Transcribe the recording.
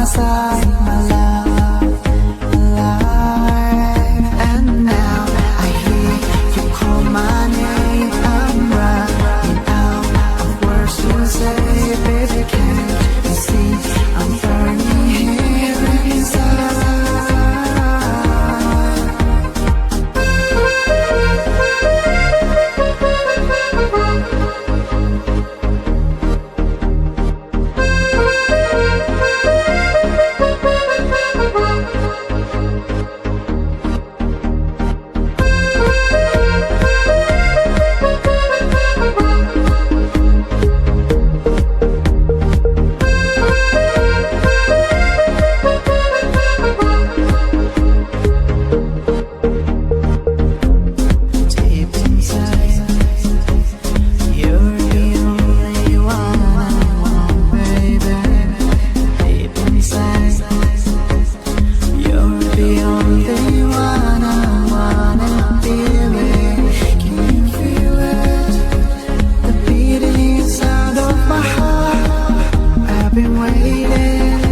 my side, my love, alive. And now I hear you call my name. I'm running out of words to say, baby, can't you see I'm burning here inside? Been waiting